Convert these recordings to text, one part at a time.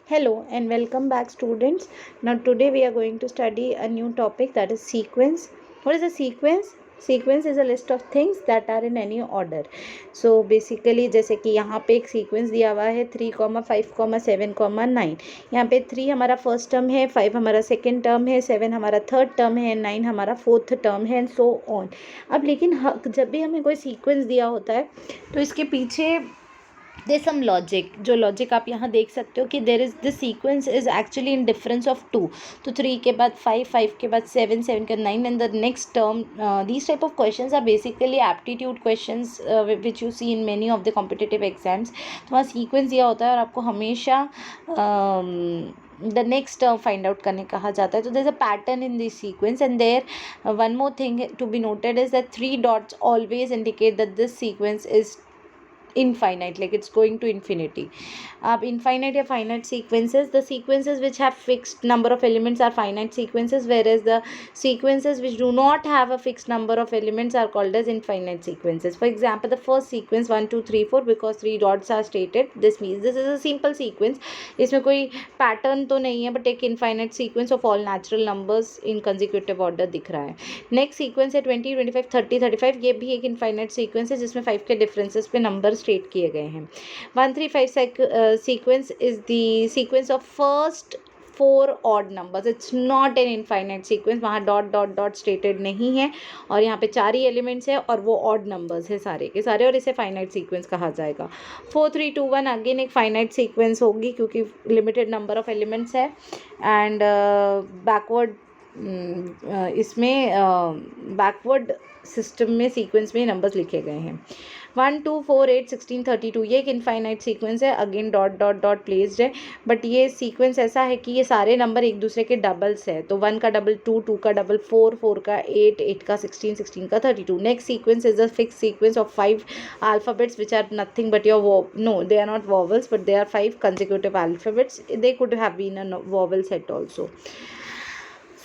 Hello and welcome back, students. Now today we are going to study a new topic, that is sequence. What is a sequence? Sequence is a list of things that are in any order. So basically जैसे कि यहाँ पे एक sequence दिया हुआ है 3, 5, 7, 9. यहाँ पे 3 हमारा फर्स्ट टर्म है, 5 हमारा सेकेंड टर्म है, 7 हमारा थर्ड टर्म है, 9 हमारा फोर्थ टर्म है, एंड सो ऑन. अब लेकिन जब भी हमें कोई सीक्वेंस दिया होता है तो इसके पीछे देयर सम लॉजिक. जो लॉजिक आप यहाँ देख सकते हो कि there is this sequence is actually in difference of 2. तो 3 के बाद 5, 5 के बाद 7, 7 के बाद 9 and the next term. These type of questions are basically aptitude questions which you see in many of the competitive exams. तो वहाँ सीक्वेंस दिया होता है और आपको हमेशा the next term find out करने कहा जाता है. तो there's a pattern in this sequence, and there one more thing to be noted is that 3 dots always indicate that this sequence is infinite, like it's going to infinity. Infinite या finite sequences, the sequences which have fixed number of elements are finite sequences, whereas the sequences which do not have a fixed number of elements are called as infinite sequences. For example, the first sequence 1 2 3 4, because 3 dots are stated, this means this is a simple sequence. इसमें कोई pattern तो नहीं है, but एक infinite sequence of all natural numbers in consecutive order दिख रहा है. Next sequence है 20, 25, 30, 35. ये भी एक infinite sequence है जिसमें 5 के differences पे numbers स्टेट किए गए हैं. 1 3 5 sequence is the sequence of first 4 odd numbers. It's not an infinite sequence. वहाँ डॉट डॉट डॉट स्टेटेड नहीं है और यहाँ पे 4 ही एलिमेंट्स है और वो ऑड नंबर्स है सारे के सारे, और इसे फाइनाइट सीक्वेंस कहा जाएगा. 4 3 2 1 अगेन एक फाइनाइट सीक्वेंस होगी क्योंकि लिमिटेड नंबर ऑफ एलिमेंट्स है. एंड बैकवर्ड इसमें बैकवर्ड सिस्टम में सीक्वेंस में नंबर्स लिखे गए हैं. 1 2 4 8 16 32. ये एक इनफाइनाइट सीक्वेंस है, again dot dot dot placed है, बट ये सीक्वेंस ऐसा है कि ये सारे नंबर एक दूसरे के डबल्स है. तो 1 का डबल 2, 2 का डबल 4, 4 का 8, 8 का 16, 16 का 32. Next sequence is a fix sequence of 5 alphabets which are nothing but your they are not vowels, but they are 5 consecutive alphabets. They could have been a vowel set also.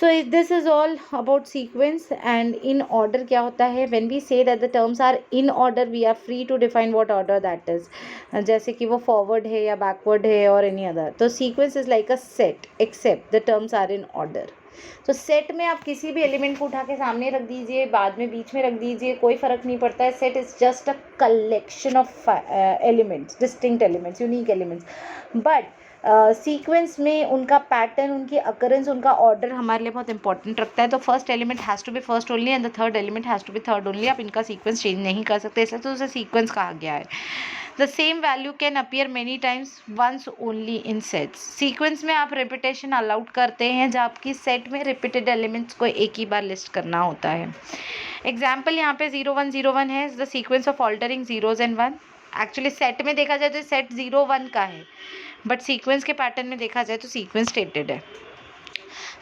So this is all about sequence. And in order क्या होता है, when we say that the terms are in order, we are free to define what order that is. जैसे कि वो forward है या backward है और any other. तो sequence is like a set except the terms are in order. तो set में आप किसी भी एलिमेंट को उठा के सामने रख दीजिए, बाद में बीच में रख दीजिए, कोई फ़र्क नहीं पड़ता है. Set is just a collection of elements, distinct elements, unique elements. But sequence में उनका पैटर्न, उनकी अकरेंस, उनका ऑर्डर हमारे लिए बहुत इंपॉर्टेंट रखता है. तो first element has to be first only and the third element has to be third only. आप इनका सीक्वेंस चेंज नहीं कर सकते, इसलिए तो उसे सीक्वेंस कहा गया है. The same value can appear many times once only in sets. Sequence में आप रिपीटेशन अलाउड करते हैं जबकि सेट में रिपीटेड एलिमेंट्स को एक ही बार लिस्ट करना होता है. एग्जाम्पल यहाँ पे 0 1 0 1 है, the sequence of altering zeros and 1. Actually set में देखा जाए तो सेट 0 1 का है, बट सीक्वेंस के पैटर्न में देखा जाए तो सीक्वेंस स्टेटेड है.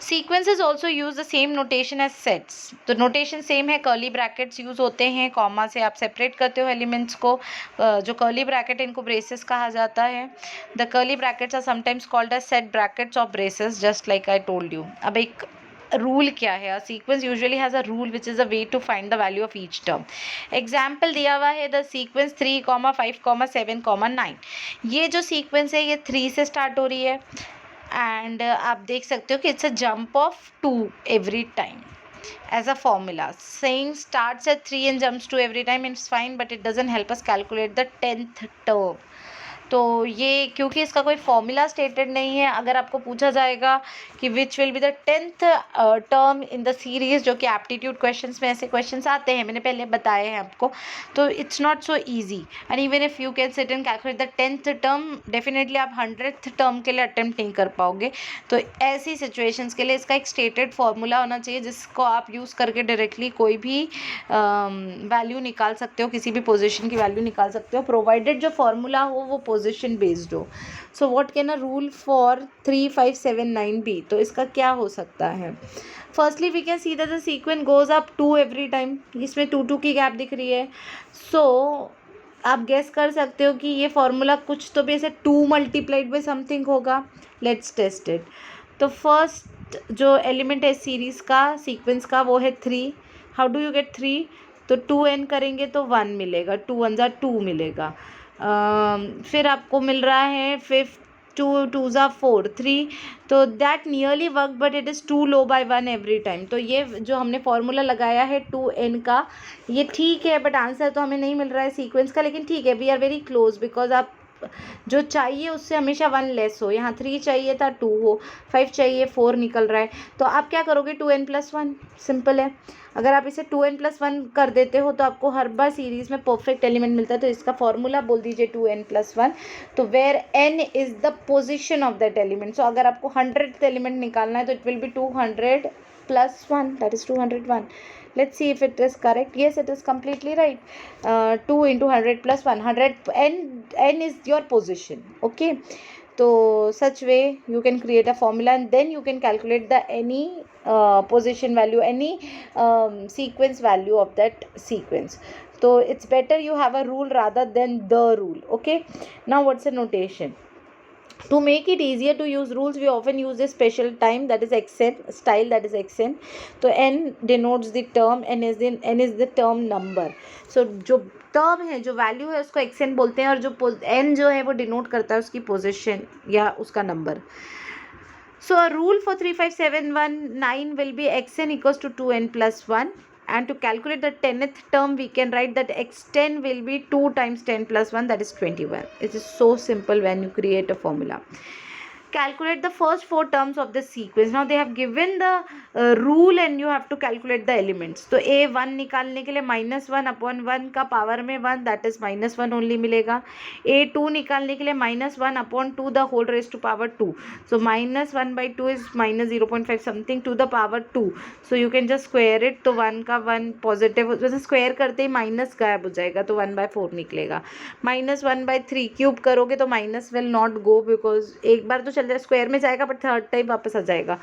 Sequences also use the same notation as sets. तो नोटेशन सेम है, कर्ली ब्रैकेट्स यूज होते हैं, कॉमा से आप सेपरेट करते हो एलिमेंट्स को. जो कर्ली ब्रैकेट इनको ब्रेसेस कहा जाता है. The curly brackets are sometimes called as set brackets और braces, just like I told you. अब एक रूल क्या है, a sequence usually has a rule which is a way to find the value of each term. Example दिया हुआ है, the sequence 3, 5, 7, 9. ये जो सीक्वेंस है ये 3 से स्टार्ट हो रही है एंड आप देख सकते हो कि it's a jump of 2 every time. as a formula. Saying starts at 3 and jumps 2 every time is fine, but it doesn't help us calculate the 10th term. तो ये क्योंकि इसका कोई फॉर्मूला स्टेटेड नहीं है, अगर आपको पूछा जाएगा कि which will be the 10th term in the series, जो कि एप्टीट्यूड क्वेश्चंस में ऐसे क्वेश्चंस आते हैं, मैंने पहले बताए हैं आपको, तो it's not so easy. And even if you can sit and calculate the 10th term, definitely आप 100th टर्म के लिए अटेम्प्ट नहीं कर पाओगे. तो ऐसी सिचुएशंस के लिए इसका एक स्टेटेड फार्मूला होना चाहिए जिसको आप यूज़ करके डायरेक्टली कोई भी वैल्यू निकाल सकते हो, किसी भी पोजिशन की वैल्यू निकाल सकते हो, प्रोवाइडेड जो फार्मूला हो वो पोजिशन बेस्ड हो. So what can a rule for 3 5 7 9 be. तो इसका क्या हो सकता है? Firstly we can see that the sequence goes up 2 every time. इसमें 2 2 की गैप दिख रही है. सो आप गेस कर सकते हो कि ये फार्मूला कुछ तो भी ऐसे 2 मल्टीप्लाइड बाई समथिंग होगा. Let's test it. तो फर्स्ट जो एलिमेंट है सीरीज़ का, सीक्वेंस का, वो है 3. How do you get 3? तो 2n करेंगे तो 1 मिलेगा, 2 1 2 मिलेगा. फिर आपको मिल रहा है 5 2 2s are 4 3, तो that nearly work but it is too low by 1 every time. तो ये जो हमने फॉर्मूला लगाया है 2n का, ये ठीक है, बट आंसर तो हमें नहीं मिल रहा है सीक्वेंस का, लेकिन ठीक है, we are very close, because आप जो चाहिए उससे हमेशा 1 लेस हो. यहाँ 3 चाहिए था 2 हो, 5 चाहिए 4 निकल रहा है. तो आप क्या करोगे, 2n+1, सिंपल है. अगर आप इसे 2n+1 कर देते हो तो आपको हर बार सीरीज़ में परफेक्ट एलिमेंट मिलता है. तो इसका फॉर्मूला बोल दीजिए 2n+1. तो where n is the position of that element. So अगर आपको 100th एलिमेंट निकालना है तो it will be 200+1, that is 201. Let's see if it is correct. Yes, it is completely right. 2 into 100+1, 100, n is your position. Okay, so such way you can create a formula and then you can calculate the any position value, any sequence value of that sequence. So it's better you have a rule rather than the rule. Okay, now what's the notation? To make it easier to use rules, we often use a special time, that is xn, style, that is xn. तो n denotes the term, n is the term number. So जो term है, जो value है, उसको xn बोलते हैं, और जो n जो है वो denote करता है उसकी position या उसका number. So a rule for 35719 will be xn equals to 2n+1. And to calculate the 10th term, we can write that x10 will be 2 times 10+1, that is 21. It is so simple when you create a formula. Calculate the first 4 terms of the sequence. Now they have given the rule and you have to calculate the elements. तो a1 निकालने के लिए -1/1 का power में 1, that is -1 only मिलेगा. a2 निकालने के लिए -1/2 the whole raised to power 2. So -1/2 is -0.5 something to the power 2. So you can just square it. तो 1 का 1 पॉजिटिव, वैसे स्क्वायर करते ही माइनस गायब हो जाएगा, तो 1/4 निकलेगा. -1/3 क्यूब करोगे तो minus will not go, because एक बार तो चल जाए स्क्वायर में जाएगा, बट थर्ड टाइम वापस आ जाएगा.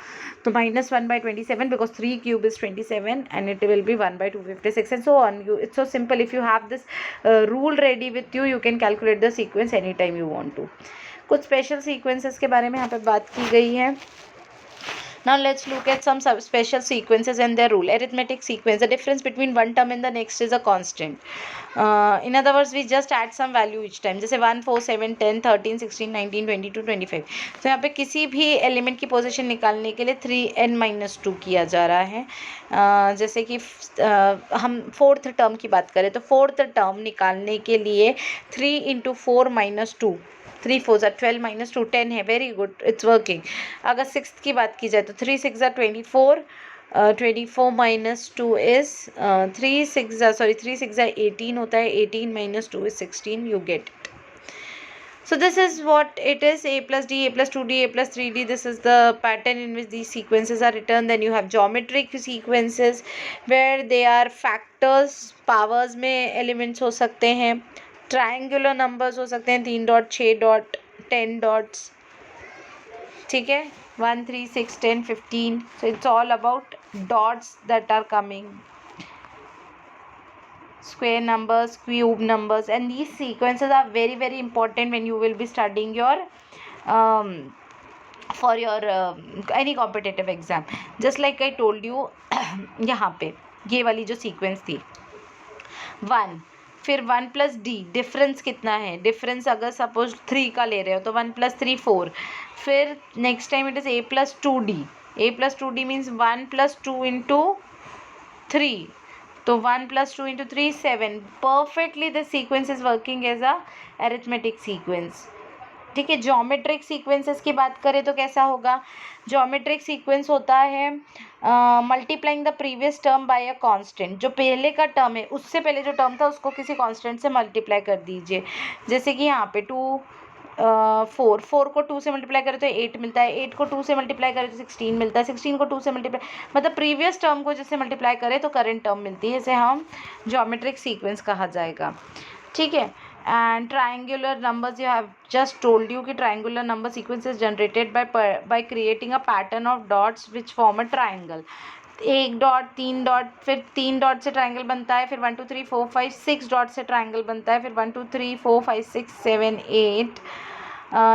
तो -1/27, because 3 cube is 27 and it will be 1/256 and so on. You, it's so simple. If you have this rule ready with you can calculate the sequence any time you want to. कुछ special sequences के बारे में यहाँ पे बात की गई है. Now let's look at some special sequences and their rule. Arithmetic sequence, the difference between one term and the next is a constant. In other words, we just add some value each time. जैसे 1 4 7 10 13 16 19 22 25. तो यहाँ पे किसी भी element की position निकालने के लिए 3n-2 किया जा रहा है. जैसे कि हम 4th टर्म की बात करें तो 4th टर्म निकालने के लिए 3 × 4 - 2, 3 4 12 - 2 10 है. Very good, it's working. अगर 6th की बात की जाए तो 3 6 24, 24 - 2 is 3 6 18 होता है. 18 - 2 is 16. You get it. So this is what it is: a plus d, a plus 2d, a plus 3d. This is the pattern in which these sequences are written. Then you have geometric sequences where they are factors, powers में elements हो सकते हैं. Triangular numbers हो सकते हैं, 3 dot 6 dot 10 dots. ठीक है, 1 3 6 10 15. So it's all about dots that are coming. Square numbers, cube numbers, and these sequences are very very important when you will be studying your for your any competitive exam. Just like I told you, यहाँ पे ये वाली जो sequence थी 1, फिर 1 + d. Difference कितना है? Difference अगर सपोज 3 का ले रहे हो तो 1 + 3 4. फिर next time it is a + 2d. a + 2d means 1 + 2 × 3. तो 1 + 2 × 3 7. Perfectly this sequence is working as a arithmetic sequence. ठीक है. ज्योमेट्रिक सीक्वेंसेस की बात करें तो कैसा होगा? ज्योमेट्रिक सीक्वेंस होता है multiplying the previous term by a constant. जो पहले का टर्म है उससे पहले जो टर्म था उसको किसी कांस्टेंट से मल्टीप्लाई कर दीजिए. जैसे कि यहाँ पे 2 4 को 2 से मल्टीप्लाई करें तो 8 मिलता है. 8 को 2 से मल्टीप्लाई करें तो 16 मिलता है. 16 को 2 से मल्टीप्लाई, मतलब प्रीवियस टर्म को जिससे मल्टीप्लाई करें तो करंट टर्म मिलती है. इसे हम ज्योमेट्रिक सीक्वेंस कहा जाएगा. ठीक है. And triangular numbers, you have just told you कि triangular number sequence is generated by creating a pattern of dots which form a triangle. 1 dot 3 dot, फिर 3 डॉट से ट्राइंगल बनता है, फिर 1 2 3 4 5 6 डॉट से ट्राइंगल बनता है, फिर 1 2 3 4 5 6 7 8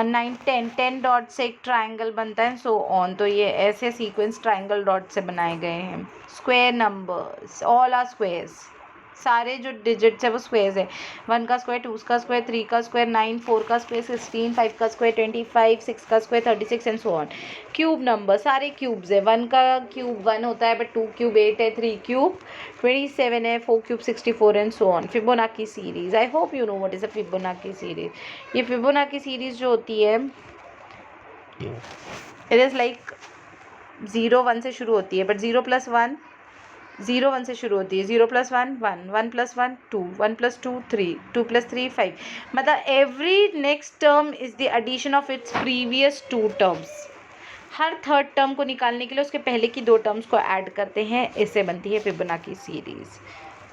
9 10 डॉट से एक ट्राइंगल बनता है, सो ऑन. तो ये ऐसे सीक्वेंस ट्राइंगल डॉट से बनाए गए हैं. Square numbers, all are squares. सारे जो डिजिट्स है वो स्क्वेयर्स है। 1 का स्क्वायर, 2 का स्क्वायर, 3 का स्क्वायर 9, 4 का स्क्वायर 16, 5 का स्क्वायर 25, 6 का square 36 and so on. Cube number सारे क्यूब्स है। 1 का क्यूब 1 होता है, बट 2 क्यूब 8 है, 3 क्यूब 27 है, 4 cube 64 and so on. Fibonacci series, I hope you know what is a Fibonacci series. ये फिबोनाची सीरीज जो होती है इट इज़ लाइक 0 1 से शुरू होती है, बट 0 + 1 0 1 से शुरू होती है। 0 + 1 1, 1 + 1 2, 1 + 2 3, 2 + 3 5। मतलब every next term is the addition of its previous 2 terms. हर थर्ड टर्म को निकालने के लिए उसके पहले की 2 टर्म्स को ऐड करते हैं, इससे बनती है Fibonacci series.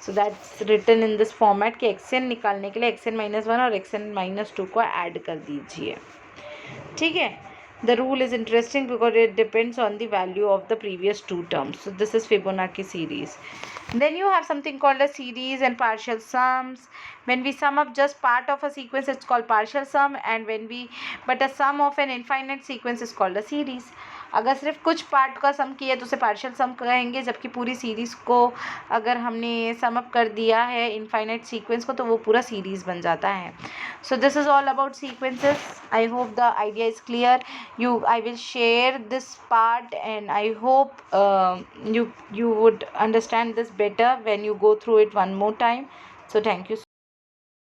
So that's written in this format कि xn निकालने के लिए xn - 1 और xn - 2 को ऐड कर दीजिए। ठीक है, the rule is interesting because it depends on the value of the previous 2 terms. So this is Fibonacci series. Then you have something called a series and partial sums. When we sum up just part of a sequence, it's called partial sum, and but a sum of an infinite sequence is called a series. अगर सिर्फ कुछ part का सम किया तो उसे partial सम कहेंगे, जबकि पूरी सीरीज़ को अगर हमने सम अप कर दिया है इनफाइनाइट सीक्वेंस को तो वो पूरा सीरीज़ बन जाता है। So this is all about sequences. I hope the idea is clear. I will share this part, and I hope you would understand this better when you go through it one more time. So thank you.